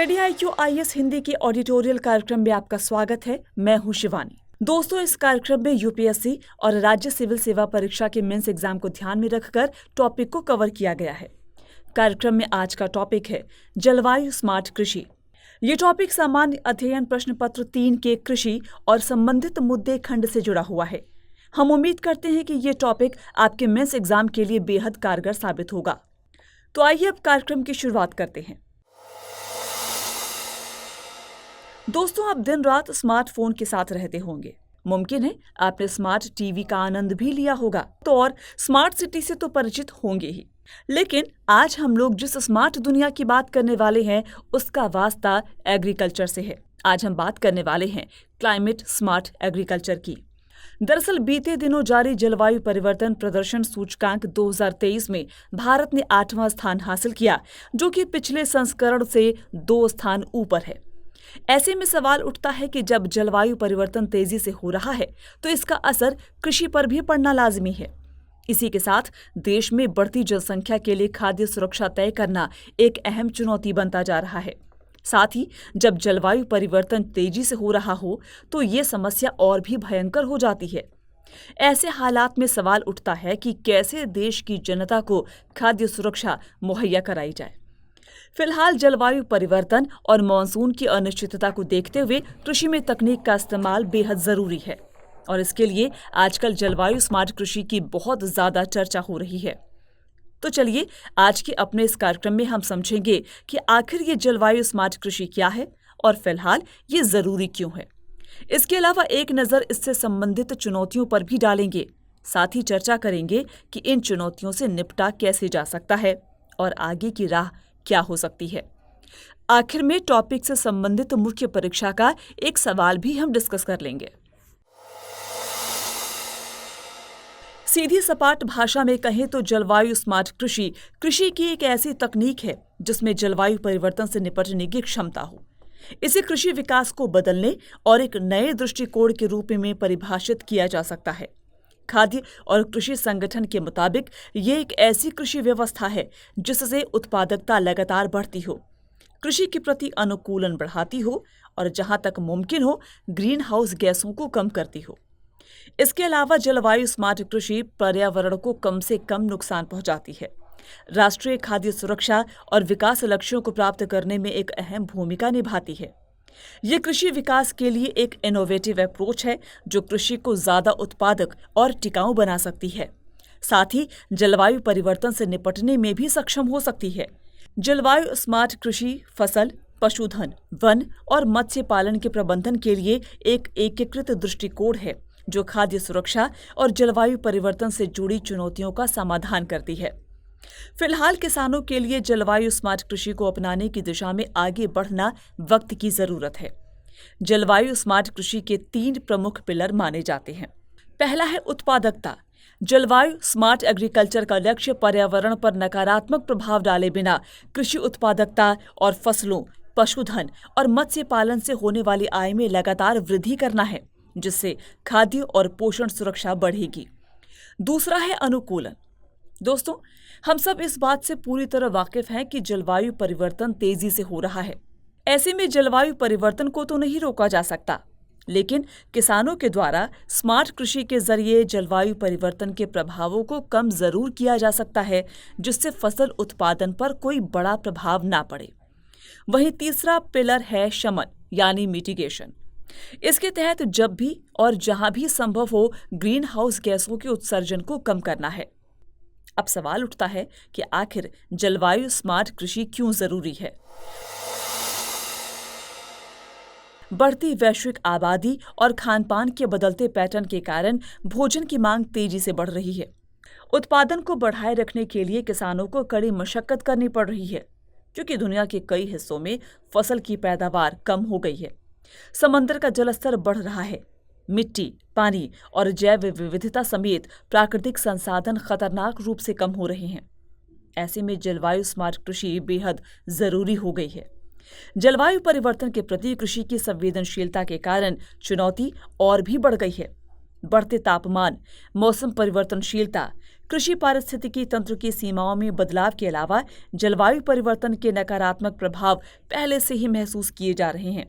Study IQ IAS Hindi के ऑडिटोरियल कार्यक्रम में आपका स्वागत है। मैं हूं शिवानी। दोस्तों, इस कार्यक्रम में यूपीएससी और राज्य सिविल सेवा परीक्षा के मेंस एग्जाम को ध्यान में रखकर टॉपिक को कवर किया गया है। कार्यक्रम में आज का टॉपिक है जलवायु स्मार्ट कृषि। ये टॉपिक सामान्य अध्ययन प्रश्न पत्र 3 के कृषि और संबंधित मुद्दे खंड से जुड़ा हुआ है। हम उम्मीद करते हैं कि ये टॉपिक आपके मेंस एग्जाम के लिए बेहद कारगर साबित होगा। तो आइए अब कार्यक्रम की शुरुआत करते हैं। दोस्तों, आप दिन रात स्मार्टफोन के साथ रहते होंगे। मुमकिन है आपने स्मार्ट टीवी का आनंद भी लिया होगा तो और स्मार्ट सिटी से तो परिचित होंगे ही। लेकिन आज हम लोग जिस स्मार्ट दुनिया की बात करने वाले हैं उसका वास्ता एग्रीकल्चर से है। आज हम बात करने वाले हैं क्लाइमेट स्मार्ट एग्रीकल्चर की। दरअसल बीते दिनों जारी जलवायु परिवर्तन प्रदर्शन सूचकांक 2023 में भारत ने 8वां स्थान हासिल किया, जो कि पिछले संस्करण से 2 स्थान ऊपर है। ऐसे में सवाल उठता है कि जब जलवायु परिवर्तन तेजी से हो रहा है तो इसका असर कृषि पर भी पड़ना लाजमी है। इसी के साथ देश में बढ़ती जनसंख्या के लिए खाद्य सुरक्षा तय करना एक अहम चुनौती बनता जा रहा है। साथ ही जब जलवायु परिवर्तन तेजी से हो रहा हो तो ये समस्या और भी भयंकर हो जाती है। ऐसे हालात में सवाल उठता है कि कैसे देश की जनता को खाद्य सुरक्षा मुहैया कराई जाए। फिलहाल जलवायु परिवर्तन और मॉनसून की अनिश्चितता को देखते हुए कृषि में तकनीक का इस्तेमाल बेहद जरूरी है और इसके लिए आजकल जलवायु स्मार्ट कृषि की बहुत ज्यादा चर्चा हो रही है। तो चलिए आज के अपने इस कार्यक्रम में हम समझेंगे कि आखिर ये जलवायु स्मार्ट कृषि क्या है और फिलहाल ये जरूरी क्यों है। इसके अलावा एक नजर इससे संबंधित चुनौतियों पर भी डालेंगे। साथ ही चर्चा करेंगे कि इन चुनौतियों से निपटा कैसे जा सकता है और आगे की राह क्या हो सकती है। आखिर में टॉपिक से संबंधित मुख्य परीक्षा का एक सवाल भी हम डिस्कस कर लेंगे। सीधी सपाट भाषा में कहें तो जलवायु स्मार्ट कृषि की एक ऐसी तकनीक है जिसमें जलवायु परिवर्तन से निपटने की क्षमता हो। इसे कृषि विकास को बदलने और एक नए दृष्टिकोण के रूप में परिभाषित किया जा सकता है। खाद्य और कृषि संगठन के मुताबिक ये एक ऐसी कृषि व्यवस्था है जिससे उत्पादकता लगातार बढ़ती हो, कृषि के प्रति अनुकूलन बढ़ाती हो और जहां तक मुमकिन हो ग्रीन हाउस गैसों को कम करती हो। इसके अलावा जलवायु स्मार्ट कृषि पर्यावरण को कम से कम नुकसान पहुंचाती है, राष्ट्रीय खाद्य सुरक्षा और विकास लक्ष्यों को प्राप्त करने में एक अहम भूमिका निभाती है। ये कृषि विकास के लिए एक इनोवेटिव अप्रोच है जो कृषि को ज्यादा उत्पादक और टिकाऊ बना सकती है। साथ ही जलवायु परिवर्तन से निपटने में भी सक्षम हो सकती है। जलवायु स्मार्ट कृषि फसल, पशुधन, वन और मत्स्य पालन के प्रबंधन के लिए एक एकीकृत दृष्टिकोण है जो खाद्य सुरक्षा और जलवायु परिवर्तन से जुड़ी चुनौतियों का समाधान करती है। फिलहाल किसानों के लिए जलवायु स्मार्ट कृषि को अपनाने की दिशा में आगे बढ़ना वक्त की जरूरत है। जलवायु स्मार्ट कृषि के 3 प्रमुख पिलर माने जाते हैं। पहला है उत्पादकता। जलवायु स्मार्ट एग्रीकल्चर का लक्ष्य पर्यावरण पर नकारात्मक प्रभाव डाले बिना कृषि उत्पादकता और फसलों, पशुधन और मत्स्य पालन से होने वाली आय में लगातार वृद्धि करना है, जिससे खाद्य और पोषण सुरक्षा बढ़ेगी। दूसरा है अनुकूलन। दोस्तों, हम सब इस बात से पूरी तरह वाकिफ हैं कि जलवायु परिवर्तन तेजी से हो रहा है। ऐसे में जलवायु परिवर्तन को तो नहीं रोका जा सकता, लेकिन किसानों के द्वारा स्मार्ट कृषि के जरिए जलवायु परिवर्तन के प्रभावों को कम जरूर किया जा सकता है, जिससे फसल उत्पादन पर कोई बड़ा प्रभाव ना पड़े। वहीं तीसरा पिलर है शमन यानी मिटिगेशन। इसके तहत जब भी और जहां भी संभव हो ग्रीन हाउस गैसों के उत्सर्जन को कम करना है। अब सवाल उठता है कि आखिर जलवायु स्मार्ट कृषि क्यों जरूरी है। बढ़ती वैश्विक आबादी और खान-पान के बदलते पैटर्न के कारण भोजन की मांग तेजी से बढ़ रही है। उत्पादन को बढ़ाए रखने के लिए किसानों को कड़ी मशक्कत करनी पड़ रही है, क्योंकि दुनिया के कई हिस्सों में फसल की पैदावार कम हो गई है। समंदर का जलस्तर बढ़ रहा है। मिट्टी, पानी और जैव विविधता समेत प्राकृतिक संसाधन खतरनाक रूप से कम हो रहे हैं। ऐसे में जलवायु स्मार्ट कृषि बेहद जरूरी हो गई है। जलवायु परिवर्तन के प्रति कृषि की संवेदनशीलता के कारण चुनौती और भी बढ़ गई है। बढ़ते तापमान, मौसम परिवर्तनशीलता, कृषि पारिस्थितिकी तंत्र की सीमाओं में बदलाव के अलावा जलवायु परिवर्तन के नकारात्मक प्रभाव पहले से ही महसूस किए जा रहे हैं।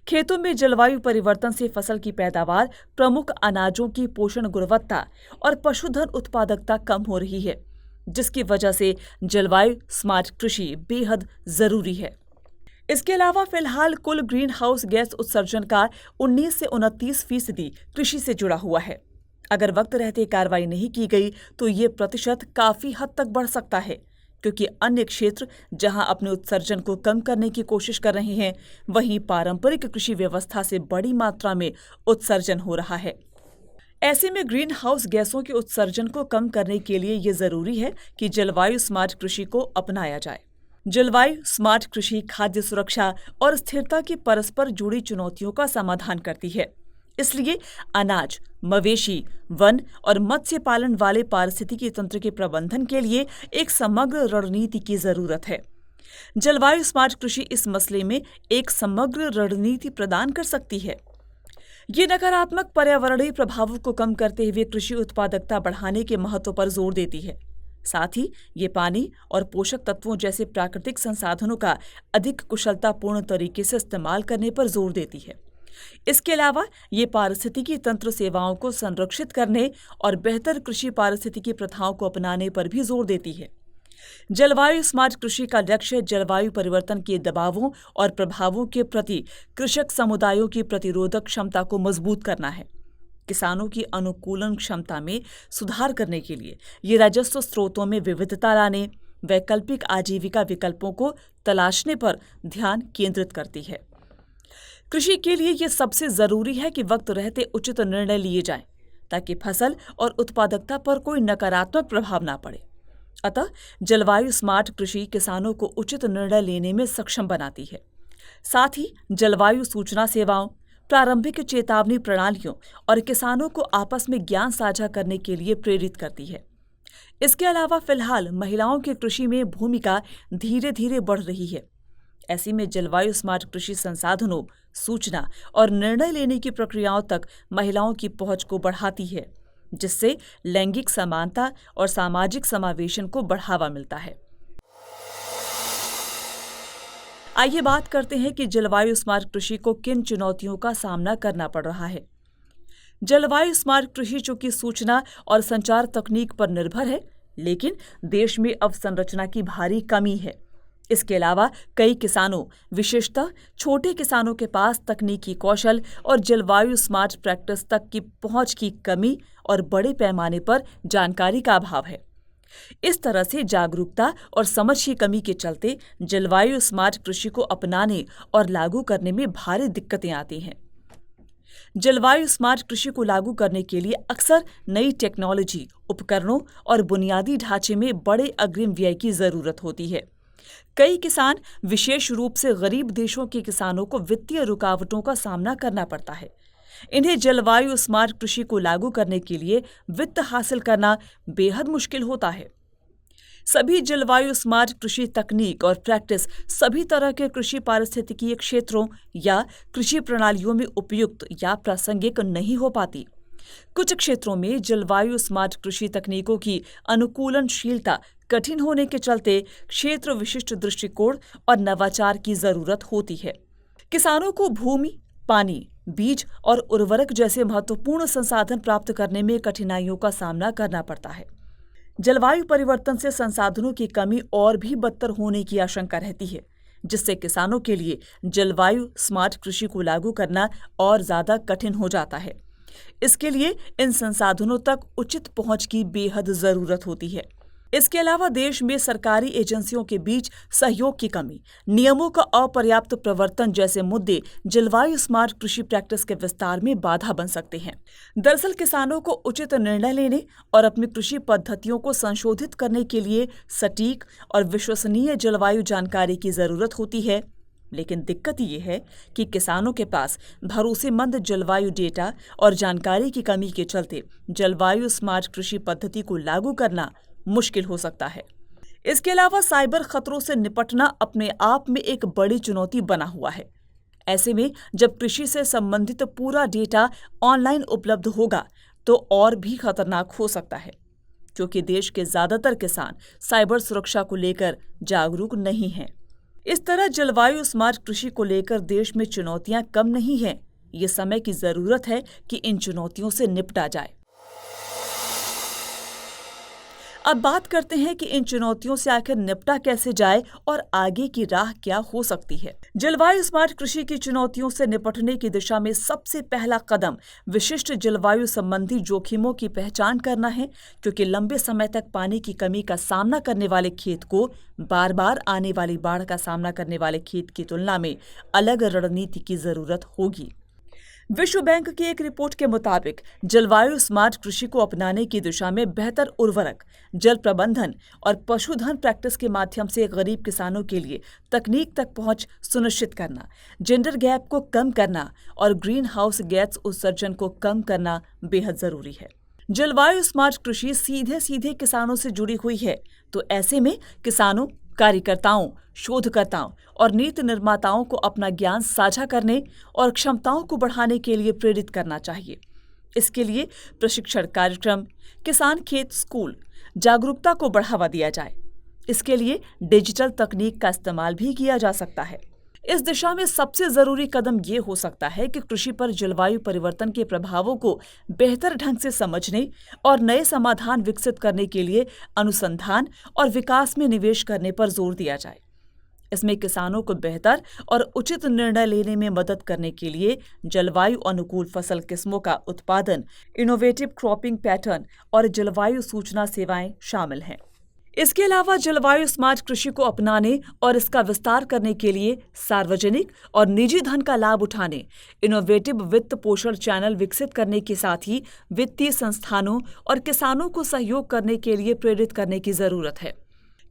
खेतों में जलवायु परिवर्तन से फसल की पैदावार, प्रमुख अनाजों की पोषण गुणवत्ता और पशुधन उत्पादकता कम हो रही है, जिसकी वजह से जलवायु स्मार्ट कृषि बेहद जरूरी है। इसके अलावा फिलहाल कुल ग्रीन हाउस गैस उत्सर्जन का 19 से 29% कृषि से जुड़ा हुआ है। अगर वक्त रहते कार्रवाई नहीं की गई तो ये प्रतिशत काफी हद तक बढ़ सकता है, क्योंकि अन्य क्षेत्र जहां अपने उत्सर्जन को कम करने की कोशिश कर रहे हैं, वहीं पारंपरिक कृषि व्यवस्था से बड़ी मात्रा में उत्सर्जन हो रहा है। ऐसे में ग्रीन हाउस गैसों के उत्सर्जन को कम करने के लिए ये जरूरी है कि जलवायु स्मार्ट कृषि को अपनाया जाए। जलवायु स्मार्ट कृषि खाद्य सुरक्षा और स्थिरता की परस्पर जुड़ी चुनौतियों का समाधान करती है। इसलिए अनाज, मवेशी, वन और मत्स्य पालन वाले पारिस्थितिकी तंत्र के प्रबंधन के लिए एक समग्र रणनीति की जरूरत है। जलवायु स्मार्ट कृषि इस मसले में एक समग्र रणनीति प्रदान कर सकती है। ये नकारात्मक पर्यावरणीय प्रभावों को कम करते हुए कृषि उत्पादकता बढ़ाने के महत्व पर जोर देती है। साथ ही ये पानी और पोषक तत्वों जैसे प्राकृतिक संसाधनों का अधिक कुशलतापूर्ण तरीके से इस्तेमाल करने पर जोर देती है। इसके अलावा ये पारिस्थितिकी तंत्र सेवाओं को संरक्षित करने और बेहतर कृषि पारिस्थितिकी प्रथाओं को अपनाने पर भी जोर देती है। जलवायु स्मार्ट कृषि का लक्ष्य जलवायु परिवर्तन के दबावों और प्रभावों के प्रति कृषक समुदायों की प्रतिरोधक क्षमता को मजबूत करना है। किसानों की अनुकूलन क्षमता में सुधार करने के लिए ये राजस्व स्रोतों में विविधता लाने, वैकल्पिक आजीविका विकल्पों को तलाशने पर ध्यान केंद्रित करती है। कृषि के लिए ये सबसे जरूरी है कि वक्त रहते उचित निर्णय लिए जाएं, ताकि फसल और उत्पादकता पर कोई नकारात्मक प्रभाव ना पड़े। अतः जलवायु स्मार्ट कृषि किसानों को उचित निर्णय लेने में सक्षम बनाती है। साथ ही जलवायु सूचना सेवाओं, प्रारंभिक चेतावनी प्रणालियों और किसानों को आपस में ज्ञान साझा करने के लिए प्रेरित करती है। इसके अलावा फिलहाल महिलाओं की कृषि में भूमिका धीरे धीरे बढ़ रही है। ऐसे में जलवायु स्मार्ट कृषि संसाधनों, सूचना और निर्णय लेने की प्रक्रियाओं तक महिलाओं की पहुंच को बढ़ाती है, जिससे लैंगिक समानता और सामाजिक समावेशन को बढ़ावा मिलता है। आइए बात करते हैं कि जलवायु स्मार्ट कृषि को किन चुनौतियों का सामना करना पड़ रहा है। जलवायु स्मार्ट कृषि चूंकि सूचना और संचार तकनीक पर निर्भर है, लेकिन देश में अवसंरचना की भारी कमी है। इसके अलावा कई किसानों, विशेषतः छोटे किसानों के पास तकनीकी कौशल और जलवायु स्मार्ट प्रैक्टिस तक की पहुंच की कमी और बड़े पैमाने पर जानकारी का अभाव है। इस तरह से जागरूकता और समझ की कमी के चलते जलवायु स्मार्ट कृषि को अपनाने और लागू करने में भारी दिक्कतें आती हैं। जलवायु स्मार्ट कृषि को लागू करने के लिए अक्सर नई टेक्नोलॉजी, उपकरणों और बुनियादी ढांचे में बड़े अग्रिम व्यय की जरूरत होती है। कई किसान, विशेष रूप से गरीब देशों के किसानों को वित्तीय रुकावटों का सामना करना पड़ता है। इन्हें जलवायु स्मार्ट कृषि को लागू करने के लिए वित्त हासिल करना बेहद मुश्किल होता है। सभी जलवायु स्मार्ट कृषि तकनीक और प्रैक्टिस सभी तरह के कृषि पारिस्थितिकीय क्षेत्रों या कृषि प्रणालियों में उपयुक्त या प्रासंगिक नहीं हो पाती। कुछ क्षेत्रों में जलवायु स्मार्ट कृषि तकनीकों की अनुकूलनशीलता कठिन होने के चलते क्षेत्र विशिष्ट दृष्टिकोण और नवाचार की जरूरत होती है। किसानों को भूमि, पानी, बीज और उर्वरक जैसे महत्वपूर्ण संसाधन प्राप्त करने में कठिनाइयों का सामना करना पड़ता है। जलवायु परिवर्तन से संसाधनों की कमी और भी बदतर होने की आशंका रहती है, जिससे किसानों के लिए जलवायु स्मार्ट कृषि को लागू करना और ज्यादा कठिन हो जाता है। इसके लिए इन संसाधनों तक उचित पहुंच की बेहद जरूरत होती है। इसके अलावा देश में सरकारी एजेंसियों के बीच सहयोग की कमी, नियमों का अपर्याप्त प्रवर्तन जैसे मुद्दे जलवायु स्मार्ट कृषि प्रैक्टिस के विस्तार में बाधा बन सकते हैं। दरअसल किसानों को उचित निर्णय लेने और अपनी कृषि पद्धतियों को संशोधित करने के लिए सटीक और विश्वसनीय जलवायु जानकारी की जरूरत होती है। लेकिन दिक्कत ये है कि किसानों के पास भरोसेमंद जलवायु डेटा और जानकारी की कमी के चलते जलवायु स्मार्ट कृषि पद्धति को लागू करना मुश्किल हो सकता है। इसके अलावा साइबर खतरों से निपटना अपने आप में एक बड़ी चुनौती बना हुआ है। ऐसे में जब कृषि से संबंधित पूरा डेटा ऑनलाइन उपलब्ध होगा, तो और भी खतरनाक हो सकता है, क्योंकि देश के ज्यादातर किसान साइबर सुरक्षा को लेकर जागरूक नहीं हैं। इस तरह जलवायु स्मार्ट कृषि को लेकर देश में चुनौतियां कम नहीं हैं। ये समय की जरूरत है कि इन चुनौतियों से निपटा जाए। अब बात करते हैं कि इन चुनौतियों से आखिर निपटा कैसे जाए और आगे की राह क्या हो सकती है। जलवायु स्मार्ट कृषि की चुनौतियों से निपटने की दिशा में सबसे पहला कदम विशिष्ट जलवायु संबंधी जोखिमों की पहचान करना है, क्योंकि लंबे समय तक पानी की कमी का सामना करने वाले खेत को बार बार आने वाली बाढ़ का सामना करने वाले खेत की तुलना में अलग रणनीति की जरूरत होगी। विश्व बैंक की एक रिपोर्ट के मुताबिक जलवायु स्मार्ट कृषि को अपनाने की दिशा में बेहतर उर्वरक, जल प्रबंधन और पशुधन प्रैक्टिस के माध्यम से गरीब किसानों के लिए तकनीक तक पहुंच सुनिश्चित करना, जेंडर गैप को कम करना और ग्रीन हाउस गैस उत्सर्जन को कम करना बेहद जरूरी है। जलवायु स्मार्ट कृषि सीधे सीधे किसानों से जुड़ी हुई है, तो ऐसे में किसानों, कार्यकर्ताओं, शोधकर्ताओं और नीति निर्माताओं को अपना ज्ञान साझा करने और क्षमताओं को बढ़ाने के लिए प्रेरित करना चाहिए। इसके लिए प्रशिक्षण कार्यक्रम, किसान खेत स्कूल, जागरूकता को बढ़ावा दिया जाए। इसके लिए डिजिटल तकनीक का इस्तेमाल भी किया जा सकता है। इस दिशा में सबसे जरूरी कदम ये हो सकता है कि कृषि पर जलवायु परिवर्तन के प्रभावों को बेहतर ढंग से समझने और नए समाधान विकसित करने के लिए अनुसंधान और विकास में निवेश करने पर जोर दिया जाए। इसमें किसानों को बेहतर और उचित निर्णय लेने में मदद करने के लिए जलवायु अनुकूल फसल किस्मों का उत्पादन, इनोवेटिव क्रॉपिंग पैटर्न और जलवायु सूचना सेवाएं शामिल हैं। इसके अलावा जलवायु स्मार्ट कृषि को अपनाने और इसका विस्तार करने के लिए सार्वजनिक और निजी धन का लाभ उठाने, इनोवेटिव वित्त पोषण चैनल विकसित करने के साथ ही वित्तीय संस्थानों और किसानों को सहयोग करने के लिए प्रेरित करने की जरूरत है।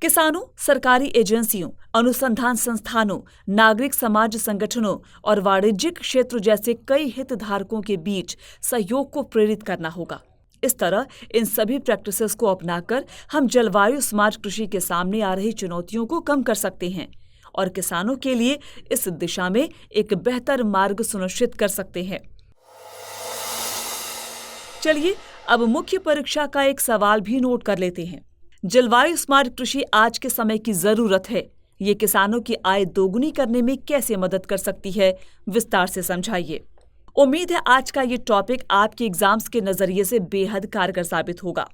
किसानों, सरकारी एजेंसियों, अनुसंधान संस्थानों, नागरिक समाज संगठनों और वाणिज्यिक क्षेत्र जैसे कई हितधारकों के बीच सहयोग को प्रेरित करना होगा। इस तरह इन सभी प्रैक्टिसेस को अपनाकर हम जलवायु स्मार्ट कृषि के सामने आ रही चुनौतियों को कम कर सकते हैं और किसानों के लिए इस दिशा में एक बेहतर मार्ग सुनिश्चित कर सकते हैं। चलिए अब मुख्य परीक्षा का एक सवाल भी नोट कर लेते हैं। जलवायु स्मार्ट कृषि आज के समय की जरूरत है। ये किसानों की आय दोगुनी करने में कैसे मदद कर सकती है, विस्तार से समझाइए। उम्मीद है आज का ये टॉपिक आपके एग्जाम्स के नजरिए से बेहद कारगर साबित होगा।